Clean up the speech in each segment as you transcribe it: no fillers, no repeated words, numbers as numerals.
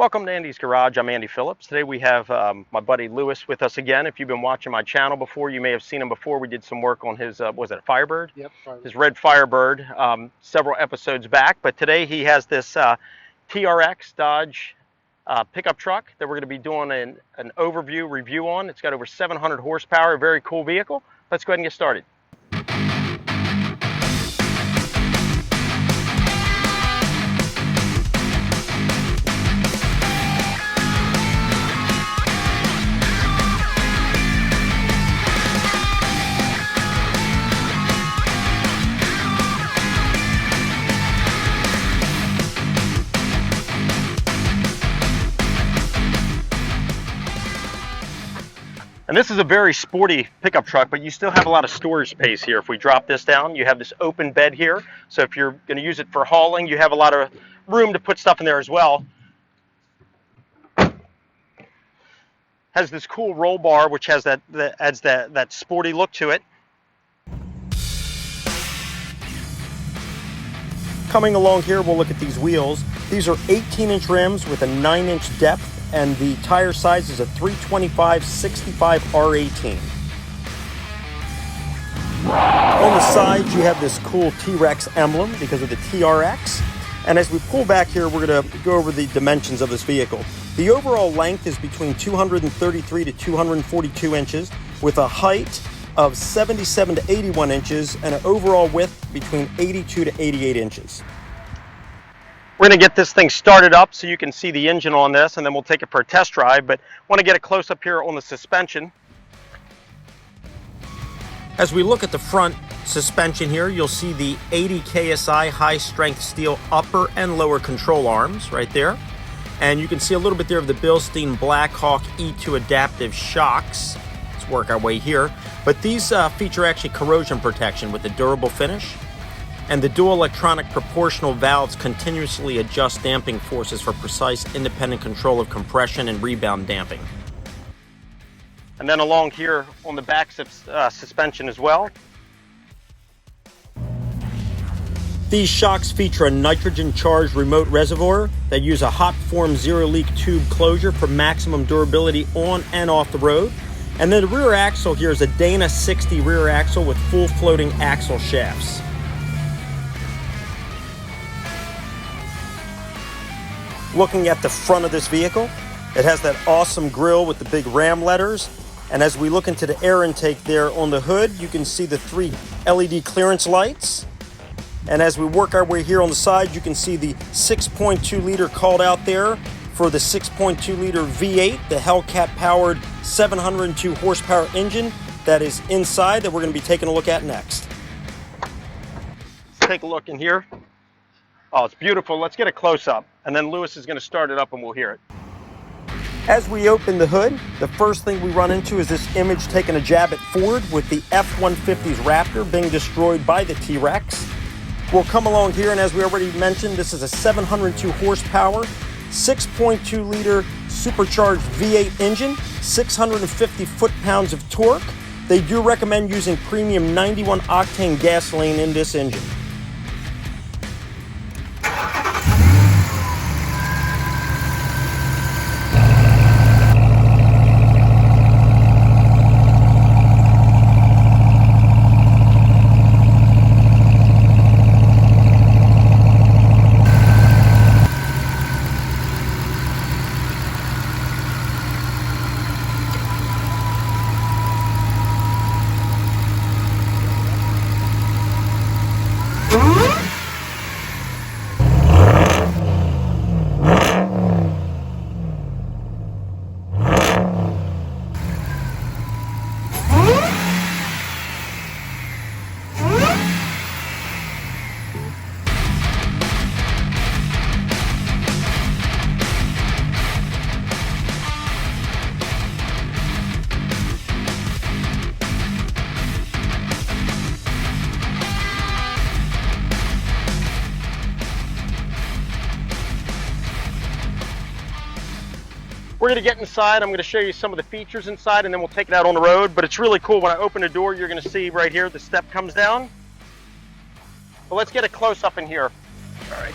Welcome to Andy's Garage. I'm Andy Phillips. Today we have my buddy Luis with us again. If you've been watching my channel before, you may have seen him before. We did some work on his, was it a Firebird? Yep, Firebird. His red Firebird several episodes back. But today he has this TRX Dodge pickup truck that we're going to be doing an overview review on. It's got over 700 horsepower, a very cool vehicle. Let's go ahead and get started. And this is a very sporty pickup truck, but you still have a lot of storage space here. If we drop this down, you have this open bed here. So if you're going to use it for hauling, you have a lot of room to put stuff in there as well. Has this cool roll bar, which has that adds that sporty look to it. Coming along here, we'll look at these wheels. These are 18-inch rims with a 9-inch depth. And the tire size is a 325/65 R18. On the sides, you have this cool T-Rex emblem because of the TRX. And as we pull back here, we're going to go over the dimensions of this vehicle. The overall length is between 233 to 242 inches with a height of 77 to 81 inches and an overall width between 82 to 88 inches. We're going to get this thing started up so you can see the engine on this, and then we'll take it for a test drive, but want to get a close up here on the suspension. As we look at the front suspension here, you'll see the 80 KSI high strength steel upper and lower control arms right there. And you can see a little bit there of the Bilstein Blackhawk E2 adaptive shocks. Let's work our way here. But these feature actually corrosion protection with a durable finish. And the dual electronic proportional valves continuously adjust damping forces for precise independent control of compression and rebound damping. And then along here on the back suspension as well. These shocks feature a nitrogen-charged remote reservoir that use a hot form zero-leak tube closure for maximum durability on and off the road. And then the rear axle here is a Dana 60 rear axle with full floating axle shafts. Looking at the front of this vehicle, it has that awesome grille with the big Ram letters. And as we look into the air intake there on the hood, you can see the 3 LED clearance lights. And as we work our way here on the side, you can see the 6.2 liter called out there for the 6.2 liter V8, the Hellcat powered 702 horsepower engine that is inside that we're going to be taking a look at next. Let's take a look in here. Oh, it's beautiful. Let's get a close-up, and then Luis is going to start it up and we'll hear it. As we open the hood, the first thing we run into is this image taking a jab at Ford with the F-150's Raptor being destroyed by the T-Rex. We'll come along here, and as we already mentioned, this is a 702 horsepower, 6.2 liter supercharged V8 engine, 650 foot-pounds of torque. They do recommend using premium 91 octane gasoline in this engine. We're going to get inside. I'm going to show you some of the features inside, and then we'll take it out on the road. But it's really cool. When I open the door, you're going to see right here the step comes down. But let's get a close up in here. All right.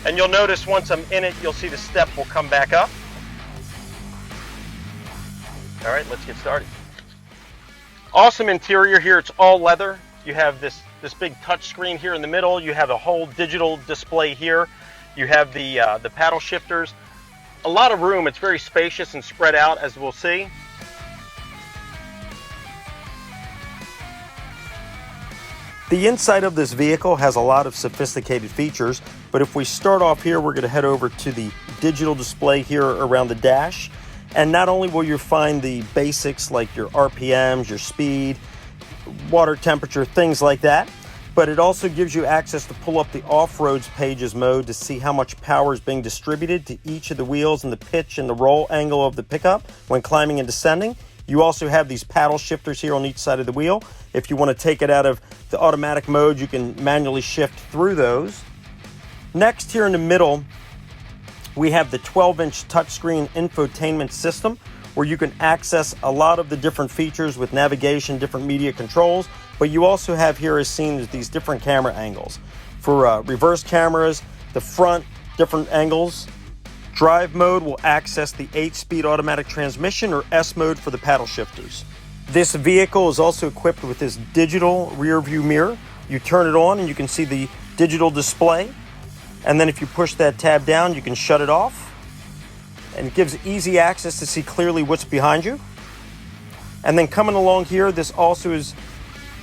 And you'll notice once I'm in it, you'll see the step will come back up. All right, let's get started. Awesome interior here. It's all leather. You have this big touch screen here in the middle. You have a whole digital display here. You have the paddle shifters. A lot of room. It's very spacious and spread out, as we'll see. The inside of this vehicle has a lot of sophisticated features, but if we start off here, we're going to head over to the digital display here around the dash. And not only will you find the basics like your RPMs, your speed, water temperature, things like that, but it also gives you access to pull up the off-roads pages mode to see how much power is being distributed to each of the wheels and the pitch and the roll angle of the pickup when climbing and descending. You also have these paddle shifters here on each side of the wheel. If you want to take it out of the automatic mode, you can manually shift through those. Next, here in the middle, we have the 12-inch touchscreen infotainment system where you can access a lot of the different features with navigation, different media controls, but you also have here as seen these different camera angles. For reverse cameras, the front, different angles. Drive mode will access the 8-speed automatic transmission, or S mode for the paddle shifters. This vehicle is also equipped with this digital rear view mirror. You turn it on and you can see the digital display. And then if you push that tab down, you can shut it off. And it gives easy access to see clearly what's behind you. And then coming along here, this also is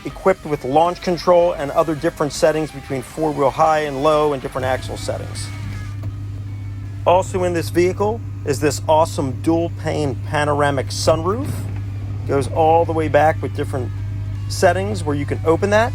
equipped with launch control and other different settings between four-wheel high and low and different axle settings. Also in this vehicle is this awesome dual-pane panoramic sunroof. Goes all the way back with different settings where you can open that.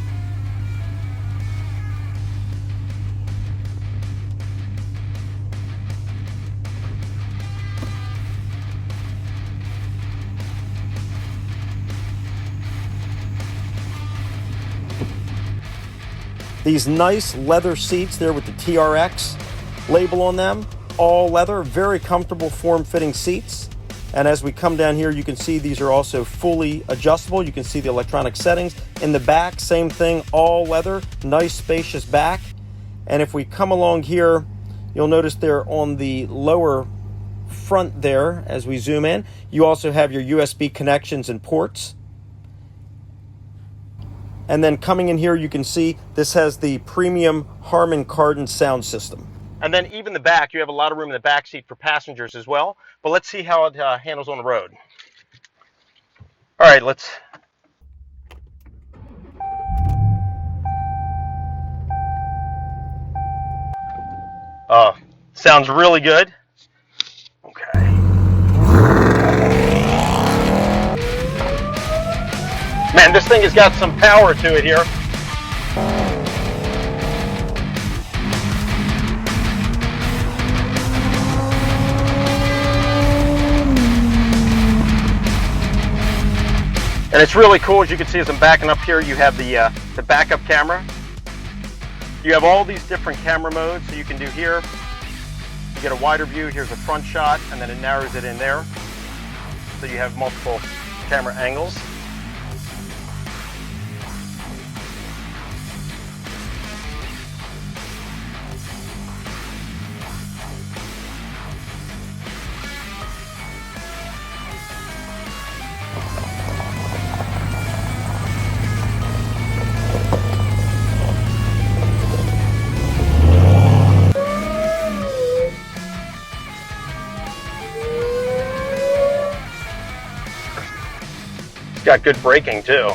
These nice leather seats there with the TRX label on them, all leather, very comfortable form-fitting seats. And as we come down here, you can see these are also fully adjustable. You can see the electronic settings. In the back, same thing, all leather, nice spacious back. And if we come along here, you'll notice there on the lower front there, as we zoom in, you also have your USB connections and ports. And then coming in here, you can see this has the premium Harman Kardon sound system. And then even the back, you have a lot of room in the back seat for passengers as well. But let's see how it handles on the road. All right, let's. Sounds really good. Okay. Man, this thing has got some power to it here. And it's really cool, as you can see as I'm backing up here, you have the backup camera. You have all these different camera modes, so you can do here. You get a wider view, here's a front shot, and then it narrows it in there. So you have multiple camera angles. Got good braking too.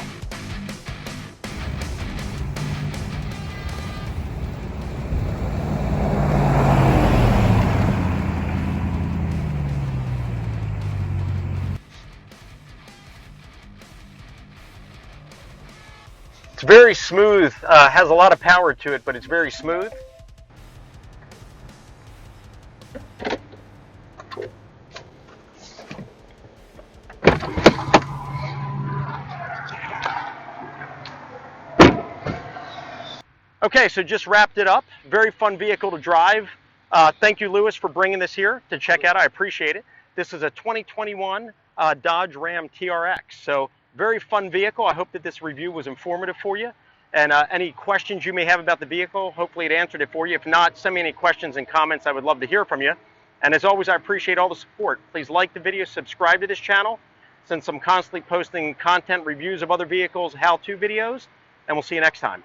It's very smooth, has a lot of power to it, but it's very smooth. Okay, so just wrapped it up. Very fun vehicle to drive. Thank you, Luis, for bringing this here to check out. I appreciate it. This is a 2021 Dodge Ram TRX. So very fun vehicle. I hope that this review was informative for you. And any questions you may have about the vehicle, hopefully it answered it for you. If not, send me any questions and comments. I would love to hear from you. And as always, I appreciate all the support. Please like the video, subscribe to this channel, since I'm constantly posting content reviews of other vehicles, how-to videos, and we'll see you next time.